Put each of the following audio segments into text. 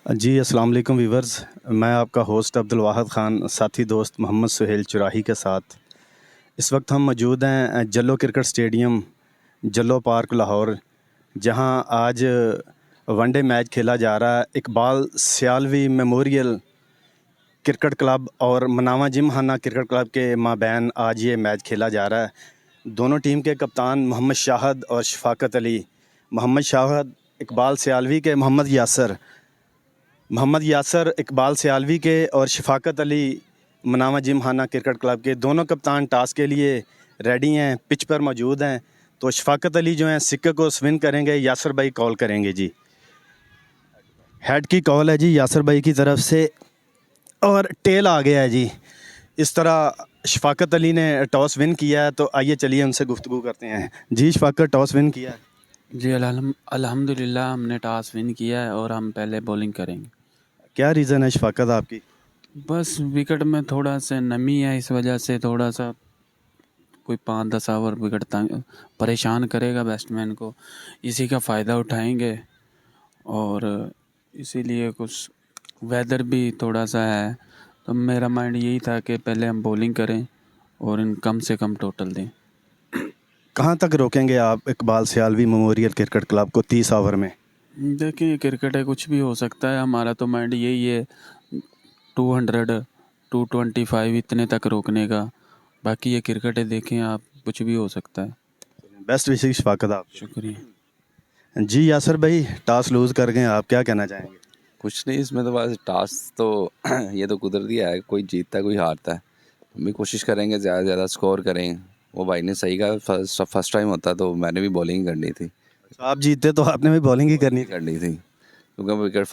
जी अस्सलाम वालेकुम वीवर्स। मैं आपका होस्ट अब्दुल वाहिद ख़ान, साथी दोस्त मोहम्मद सुहेल चुराही के साथ इस वक्त हम मौजूद हैं जल्लो क्रिकेट स्टेडियम, जल्लो पार्क, लाहौर, जहां आज वनडे मैच खेला जा रहा है। Iqbal Sialvi memorial cricket club और मनावा जिमखाना क्रिकेट क्लब के माबैन आज ये मैच खेला जा रहा है। दोनों टीम के कप्तान मोहम्मद शाहद और शफाकत अली। मोहम्मद शाहद इकबाल सियालवी के, मोहम्मद यासर इकबाल सियालवी के और शफाकत अली मनावा जिमखाना क्रिकेट क्लब के। दोनों कप्तान टॉस के लिए रेडी हैं, पिच पर मौजूद हैं। तो शफाकत अली जो हैं सिक्के को स्विन करेंगे, यासर भाई कॉल करेंगे जी। हेड की कॉल है जी यासर भाई की तरफ से और टेल आ गया है जी। इस तरह शफाकत अली ने टॉस विन किया है, तो आइए चलिए उनसे गुफ्तगू करते हैं। जी शफाकत, टॉस विन किया है जी अल्हम्दुलिल्लाह, हमने टॉस विन किया है और हम पहले बॉलिंग करेंगे। क्या रीज़न है शफाकत आपकी? बस विकेट में थोड़ा सा नमी है, इस वजह से थोड़ा सा कोई 5-10 ओवर विकेट परेशान करेगा बैट्समैन को, इसी का फ़ायदा उठाएंगे। और इसीलिए कुछ वेदर भी थोड़ा सा है, तो मेरा माइंड यही था कि पहले हम बॉलिंग करें और इन कम से कम टोटल दें। कहाँ तक रोकेंगे आप Iqbal Sialvi memorial cricket club को 30 ओवर में? देखिए, क्रिकेट है, कुछ भी हो सकता है। हमारा तो माइंड यही है 200 225 इतने तक रोकने का। बाकी ये क्रिकेट है, देखें आप, कुछ भी हो सकता है। बेस्ट विशेष शफाकत आप। शुक्रिया। जी यासर भाई, टॉस लूज़ कर गए, आप क्या कहना चाहेंगे? कुछ नहीं, इसमें तो बस टास्क तो ये तो कुदरती है, कोई जीतता है कोई हारता है। हम भी कोशिश करेंगे ज़्यादा से ज़्यादा स्कोर करें। वो भाई ने सही कहा, फर्स्ट टाइम होता तो मैंने भी बॉलिंग करनी थी। अच्छा, आप जीते तो आपने भी बॉलिंग ही करनी थी। करनी थी क्योंकि विकेट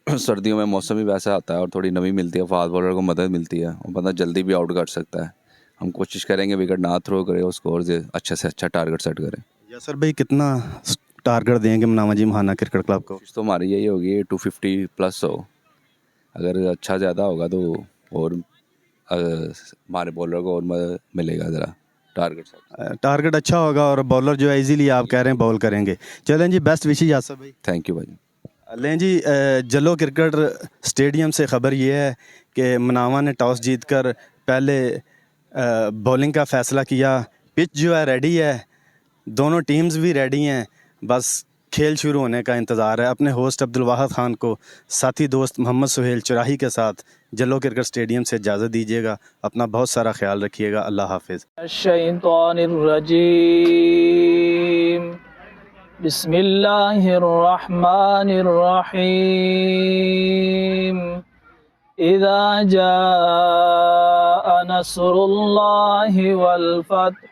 सर्दियों में मौसम भी वैसा आता है और थोड़ी नमी मिलती है, फास्ट बॉलर को मदद मिलती है और बंदा जल्दी भी आउट कर सकता है। हम कोशिश करेंगे विकेट ना थ्रो करें और स्कोर से अच्छा टारगेट सेट करें। यासर भाई, कितना टारगेट देंगे मनावा जिमखाना क्रिकेट क्लब को? कोशिश तो हमारी यही होगी 250 प्लस हो। अगर अच्छा ज़्यादा होगा तो और हमारे बॉलर को और मदद मिलेगा ज़रा टारगेट से। टारगेट अच्छा होगा और बॉलर जो है इजीली आप कह रहे हैं बॉल करेंगे। चलें जी, बेस्ट विशेष यासर भाई। थैंक यू भाई। लें जी, जल्लो क्रिकेट स्टेडियम से ख़बर ये है कि मनावा ने टॉस जीतकर पहले बॉलिंग का फ़ैसला किया। पिच जो है रेडी है, दोनों टीम्स भी रेडी हैं, बस खेल शुरू होने का इंतज़ार है। अपने होस्ट अब्दुल वाहिद ख़ान को साथी दोस्त मोहम्मद सुहेल चुराही के साथ जल्लो क्रिकेट स्टेडियम से इजाज़त दीजिएगा। अपना बहुत सारा ख्याल रखिएगा। अल्लाह हाफिज़। बिस्मिल्लाहिर्रहमानिर्रहीम। इज़ा जाअ नस्रुल्लाहि वल फत्ह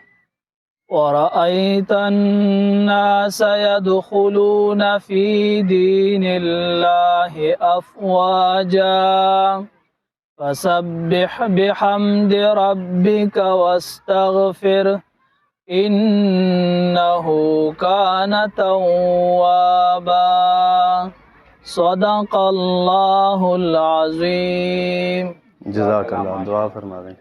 वरअयतन्नास यदखुलून फी दीनिल्लाहि अफ़वाजा फसब्बिह बिहम्दि रब्बिका वस्तगफिर इन्नहु कान तव्वाबा। सदक़ल्लाहुल अज़ीम। जज़ाकल्लाह, दुआ फरमा दें।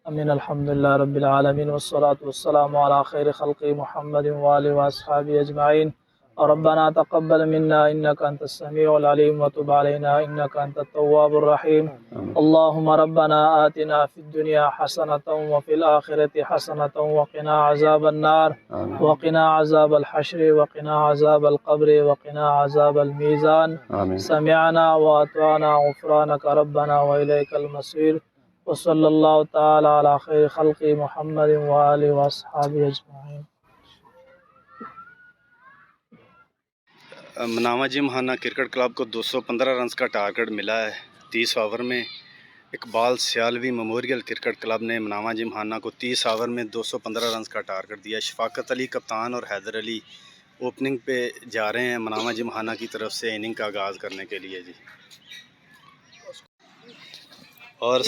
अमीन। अल्हम्दुलिल्लाह रब्बिल आलमीन वस्सलातु वस्सलामु अला खैरि खल्क़ि मुहम्मदिन व आलिहि व अस्हाबिहि अजमाइन। रब्बना तक़ब्बल मिन्ना इन्नका अंतस समीउल अलीम व तुब अलैना इन्नका अंतत तव्वाबुर रहीम। अल्लाहुम्मा रब्बना आतिना फिद दुनिया हसनतन व फिल आखिरति हसनतन व क़िना अज़ाबन नार व क़िना अज़ाबल हश्र व क़िना अज़ाबल क़ब्र व क़िना अज़ाबल मीज़ान। समिअना व अतअना ग़ुफ़रानका रब्बना व इलैकल मसीर। वसल्लल्लाहु ताला अला खैरि खल्क़ि मुहम्मदिन व आलिहि व अस्हाबिहि अजमाइन। मनावा जिमखाना क्रिकेट क्लब को 215 रन का टारगेट मिला है 30 ओवर में। Iqbal Sialvi memorial cricket club ने मनावा जिमखाना को 30 ओवर में 215 रन का टारगेट दिया। शफाकत अली कप्तान और हैदर अली ओपनिंग पे जा रहे हैं मनावा जिमखाना की तरफ से इनिंग का आगाज़ करने के लिए जी। और